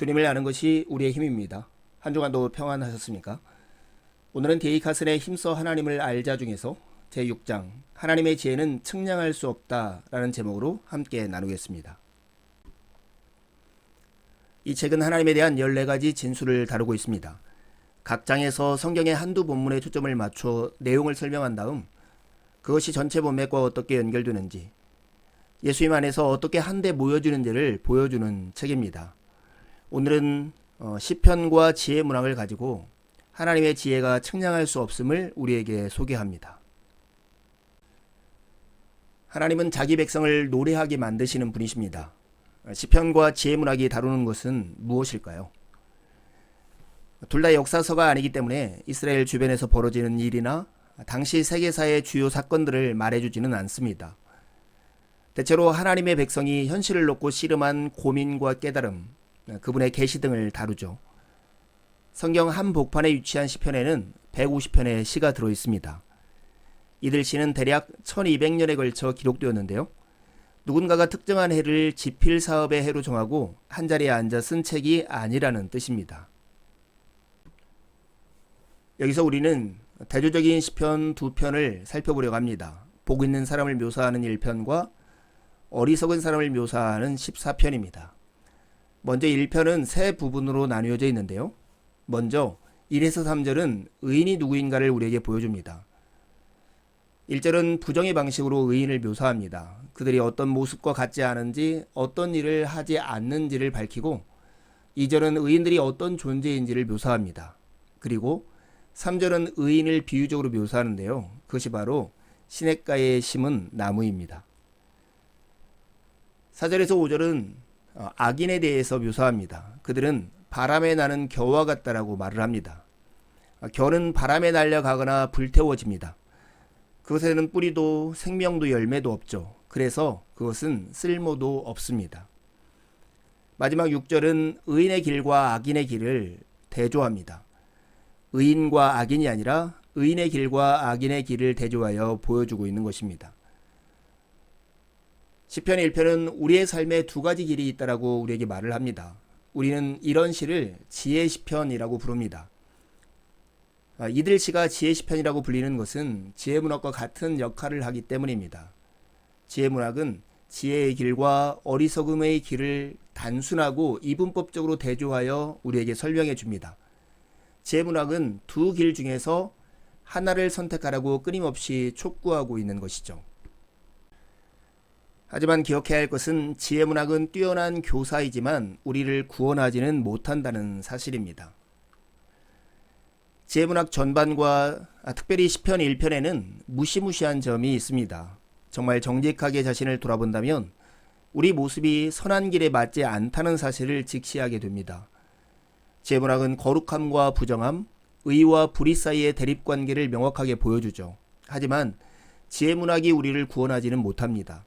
주님을 아는 것이 우리의 힘입니다. 한 주간도 평안하셨습니까? 오늘은 데이카슨의 힘써 하나님을 알자 중에서 제6장 하나님의 지혜는 측량할 수 없다 라는 제목으로 함께 나누겠습니다. 이 책은 하나님에 대한 14가지 진술을 다루고 있습니다. 각 장에서 성경의 한두 본문에 초점을 맞춰 내용을 설명한 다음 그것이 전체 본맥과 어떻게 연결되는지, 예수님 안에서 어떻게 한데 모여지는지를 보여주는 책입니다. 오늘은 시편과 지혜 문학을 가지고 하나님의 지혜가 측량할 수 없음을 우리에게 소개합니다. 하나님은 자기 백성을 노래하게 만드시는 분이십니다. 시편과 지혜 문학이 다루는 것은 무엇일까요? 둘 다 역사서가 아니기 때문에 이스라엘 주변에서 벌어지는 일이나 당시 세계사의 주요 사건들을 말해주지는 않습니다. 대체로 하나님의 백성이 현실을 놓고 씨름한 고민과 깨달음, 그분의 계시 등을 다루죠. 성경 한 복판에 위치한 시편에는 150편의 시가 들어있습니다. 이들 시는 대략 1200년에 걸쳐 기록되었는데요. 누군가가 특정한 해를 지필 사업의 해로 정하고 한자리에 앉아 쓴 책이 아니라는 뜻입니다. 여기서 우리는 대조적인 시편 2편을 살펴보려고 합니다. 복 있는 사람을 묘사하는 1편과 어리석은 사람을 묘사하는 14편입니다. 먼저 1편은 세 부분으로 나뉘어져 있는데요. 먼저 1에서 3절은 의인이 누구인가를 우리에게 보여줍니다. 1절은 부정의 방식으로 의인을 묘사합니다. 그들이 어떤 모습과 같지 않은지, 어떤 일을 하지 않는지를 밝히고, 2절은 의인들이 어떤 존재인지를 묘사합니다. 그리고 3절은 의인을 비유적으로 묘사하는데요. 그것이 바로 시냇가에 심은 나무입니다. 4절에서 5절은 악인에 대해서 묘사합니다. 그들은 바람에 나는 겨와 같다라고 말을 합니다. 겨는 바람에 날려가거나 불태워집니다. 그것에는 뿌리도 생명도 열매도 없죠. 그래서 그것은 쓸모도 없습니다. 마지막 6절은 의인의 길과 악인의 길을 대조합니다. 의인과 악인이 아니라 의인의 길과 악인의 길을 대조하여 보여주고 있는 것입니다. 시편 1편은 우리의 삶에 두 가지 길이 있다라고 우리에게 말을 합니다. 우리는 이런 시를 지혜 시편이라고 부릅니다. 이들 시가 지혜 시편이라고 불리는 것은 지혜 문학과 같은 역할을 하기 때문입니다. 지혜 문학은 지혜의 길과 어리석음의 길을 단순하고 이분법적으로 대조하여 우리에게 설명해 줍니다. 지혜 문학은 두 길 중에서 하나를 선택하라고 끊임없이 촉구하고 있는 것이죠. 하지만 기억해야 할 것은 지혜 문학은 뛰어난 교사이지만 우리를 구원하지는 못한다는 사실입니다. 지혜 문학 전반과 특별히 시편 1편에는 무시무시한 점이 있습니다. 정말 정직하게 자신을 돌아본다면 우리 모습이 선한 길에 맞지 않다는 사실을 직시하게 됩니다. 지혜 문학은 거룩함과 부정함, 의와 불의 사이의 대립관계를 명확하게 보여주죠. 하지만 지혜 문학이 우리를 구원하지는 못합니다.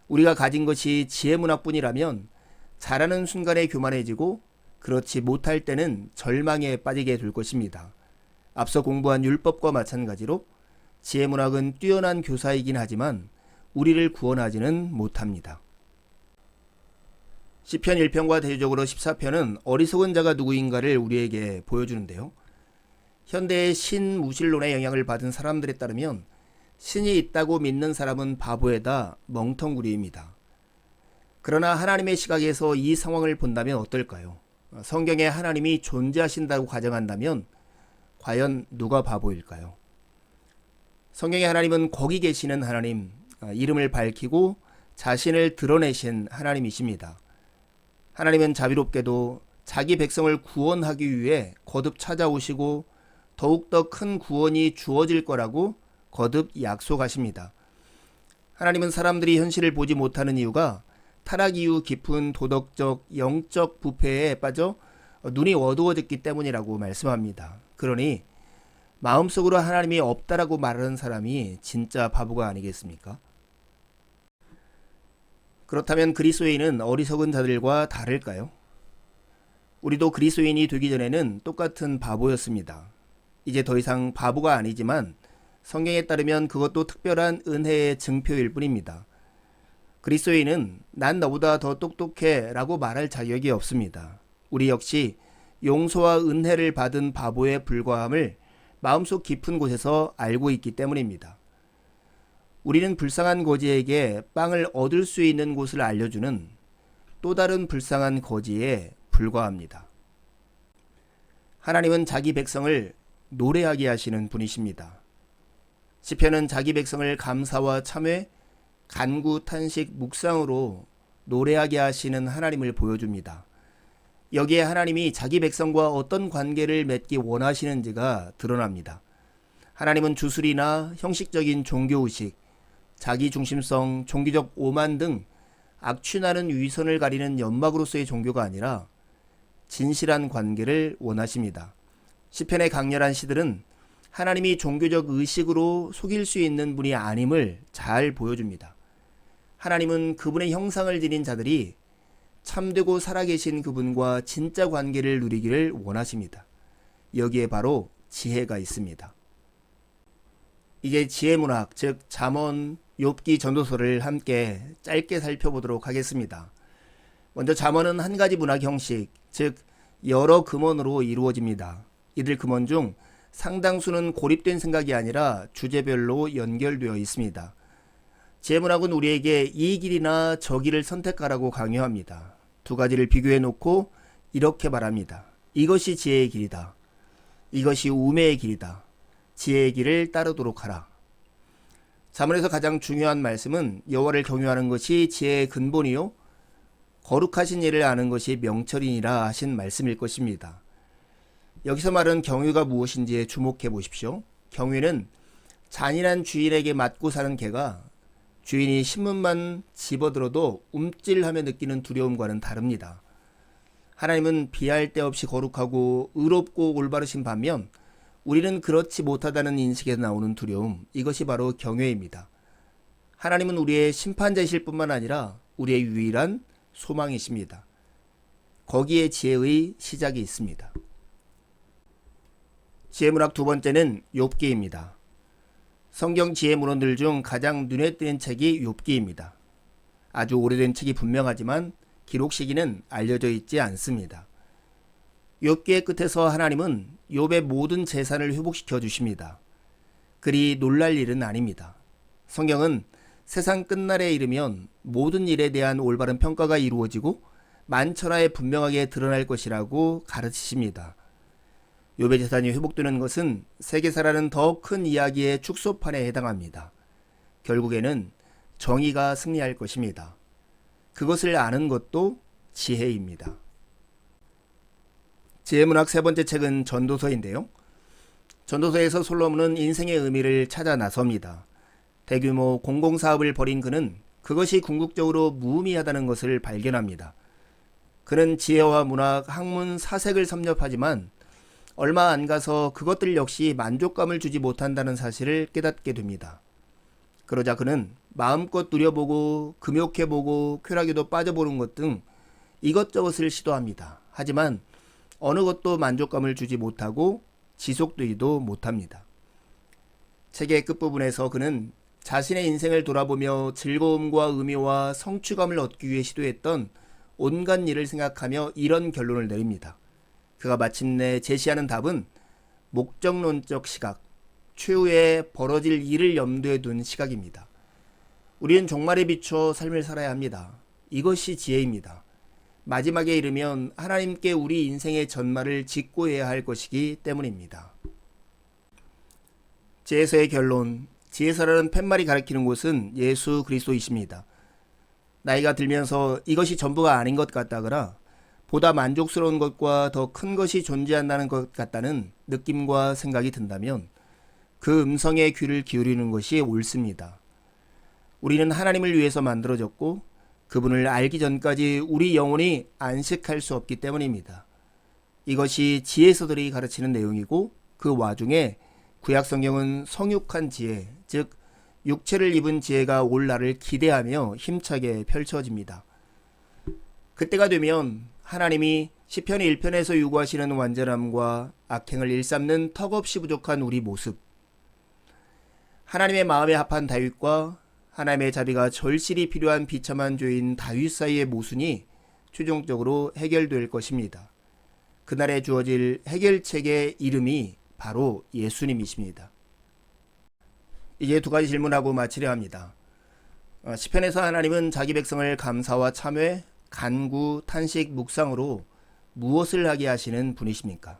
우리가 가진 것이 지혜 문학뿐이라면 잘하는 순간에 교만해지고 그렇지 못할 때는 절망에 빠지게 될 것입니다. 앞서 공부한 율법과 마찬가지로 지혜 문학은 뛰어난 교사이긴 하지만 우리를 구원하지는 못합니다. 시편 1편과 대조적으로 14편은 어리석은 자가 누구인가를 우리에게 보여주는데요. 현대의 신무신론의 영향을 받은 사람들에 따르면 신이 있다고 믿는 사람은 바보에다 멍텅구리입니다. 그러나 하나님의 시각에서 이 상황을 본다면 어떨까요? 성경에 하나님이 존재하신다고 가정한다면 과연 누가 바보일까요? 성경의 하나님은 거기 계시는 하나님, 이름을 밝히고 자신을 드러내신 하나님이십니다. 하나님은 자비롭게도 자기 백성을 구원하기 위해 거듭 찾아오시고 더욱더 큰 구원이 주어질 거라고 거듭 약속하십니다. 하나님은 사람들이 현실을 보지 못하는 이유가 타락 이후 깊은 도덕적, 영적 부패에 빠져 눈이 어두워졌기 때문이라고 말씀합니다. 그러니 마음속으로 하나님이 없다라고 말하는 사람이 진짜 바보가 아니겠습니까? 그렇다면 그리스도인은 어리석은 자들과 다를까요? 우리도 그리스도인이 되기 전에는 똑같은 바보였습니다. 이제 더 이상 바보가 아니지만 성경에 따르면 그것도 특별한 은혜의 증표일 뿐입니다. 그리스도인은 난 너보다 더 똑똑해 라고 말할 자격이 없습니다. 우리 역시 용서와 은혜를 받은 바보에 불과함을 마음속 깊은 곳에서 알고 있기 때문입니다. 우리는 불쌍한 거지에게 빵을 얻을 수 있는 곳을 알려주는 또 다른 불쌍한 거지에 불과합니다. 하나님은 자기 백성을 노래하게 하시는 분이십니다. 시편은 자기 백성을 감사와 참회, 간구, 탄식, 묵상으로 노래하게 하시는 하나님을 보여줍니다. 여기에 하나님이 자기 백성과 어떤 관계를 맺기 원하시는지가 드러납니다. 하나님은 주술이나 형식적인 종교의식, 자기중심성, 종교적 오만 등 악취나는 위선을 가리는 연막으로서의 종교가 아니라 진실한 관계를 원하십니다. 시편의 강렬한 시들은 하나님이 종교적 의식으로 속일 수 있는 분이 아님을 잘 보여줍니다. 하나님은 그분의 형상을 지닌 자들이 참되고 살아계신 그분과 진짜 관계를 누리기를 원하십니다. 여기에 바로 지혜가 있습니다. 이제 지혜문학, 즉 잠언, 욥기 전도서를 함께 짧게 살펴보도록 하겠습니다. 먼저 잠언은 한 가지 문학 형식, 즉 여러 금언으로 이루어집니다. 이들 금언 중 상당수는 고립된 생각이 아니라 주제별로 연결되어 있습니다. 지혜문학은 우리에게 이 길이나 저 길을 선택하라고 강요합니다. 두 가지를 비교해 놓고 이렇게 말합니다. 이것이 지혜의 길이다. 이것이 우매의 길이다. 지혜의 길을 따르도록 하라. 잠언에서 가장 중요한 말씀은 여호와를 경유하는 것이 지혜의 근본이요 거룩하신 이를 아는 것이 명철이니라 하신 말씀일 것입니다. 여기서 말하는 경유가 무엇인지에 주목해 보십시오. 경유는 잔인한 주인에게 맞고 사는 개가 주인이 신문만 집어들어도 움찔하며 느끼는 두려움과는 다릅니다. 하나님은 비할 데 없이 거룩하고 의롭고 올바르신 반면 우리는 그렇지 못하다는 인식에서 나오는 두려움, 이것이 바로 경외입니다. 하나님은 우리의 심판자이실 뿐만 아니라 우리의 유일한 소망이십니다. 거기에 지혜의 시작이 있습니다. 지혜문학 두 번째는 욥기입니다. 성경 지혜문헌들 중 가장 눈에 띄는 책이 욥기입니다. 아주 오래된 책이 분명하지만 기록 시기는 알려져 있지 않습니다. 욥기의 끝에서 하나님은 욥의 모든 재산을 회복시켜 주십니다. 그리 놀랄 일은 아닙니다. 성경은 세상 끝날에 이르면 모든 일에 대한 올바른 평가가 이루어지고 만천하에 분명하게 드러날 것이라고 가르치십니다. 욥의 재산이 회복되는 것은 세계사라는 더 큰 이야기의 축소판에 해당합니다. 결국에는 정의가 승리할 것입니다. 그것을 아는 것도 지혜입니다. 지혜문학 세 번째 책은 전도서인데요. 전도서에서 솔로몬은 인생의 의미를 찾아 나섭니다. 대규모 공공사업을 벌인 그는 그것이 궁극적으로 무의미하다는 것을 발견합니다. 그는 지혜와 문학, 학문, 사색을 섭렵하지만 얼마 안 가서 그것들 역시 만족감을 주지 못한다는 사실을 깨닫게 됩니다. 그러자 그는 마음껏 누려보고 금욕해보고 쾌락에도 빠져보는 것 등 이것저것을 시도합니다. 하지만 어느 것도 만족감을 주지 못하고 지속되지도 못합니다. 책의 끝부분에서 그는 자신의 인생을 돌아보며 즐거움과 의미와 성취감을 얻기 위해 시도했던 온갖 일을 생각하며 이런 결론을 내립니다. 그가 마침내 제시하는 답은 목적론적 시각, 최후에 벌어질 일을 염두에 둔 시각입니다. 우리는 종말에 비춰 삶을 살아야 합니다. 이것이 지혜입니다. 마지막에 이르면 하나님께 우리 인생의 전말을 직고해야 할 것이기 때문입니다. 지혜서의 결론, 지혜서라는 팻말이 가리키는 곳은 예수 그리스도이십니다. 나이가 들면서 이것이 전부가 아닌 것 같다거나 보다 만족스러운 것과 더 큰 것이 존재한다는 것 같다는 느낌과 생각이 든다면 그 음성에 귀를 기울이는 것이 옳습니다. 우리는 하나님을 위해서 만들어졌고 그분을 알기 전까지 우리 영혼이 안식할 수 없기 때문입니다. 이것이 지혜서들이 가르치는 내용이고 그 와중에 구약성경은 성육한 지혜, 즉 육체를 입은 지혜가 올 날을 기대하며 힘차게 펼쳐집니다. 그때가 되면 하나님이 시편 1편에서 요구하시는 완전함과 악행을 일삼는 턱없이 부족한 우리 모습, 하나님의 마음에 합한 다윗과 하나님의 자비가 절실히 필요한 비참한 죄인 다윗 사이의 모순이 최종적으로 해결될 것입니다. 그날에 주어질 해결책의 이름이 바로 예수님이십니다. 이제 두 가지 질문하고 마치려 합니다. 시편에서 하나님은 자기 백성을 감사와 참회, 간구, 탄식, 묵상으로 무엇을 하게 하시는 분이십니까?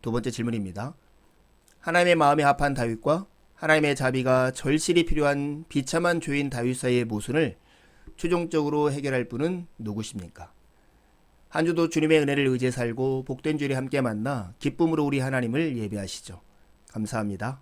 두 번째 질문입니다. 하나님의 마음에 합한 다윗과 하나님의 자비가 절실히 필요한 비참한 죄인 다윗 사이의 모순을 최종적으로 해결할 분은 누구십니까? 한 주도 주님의 은혜를 의지해 살고 복된 주일에 함께 만나 기쁨으로 우리 하나님을 예배하시죠. 감사합니다.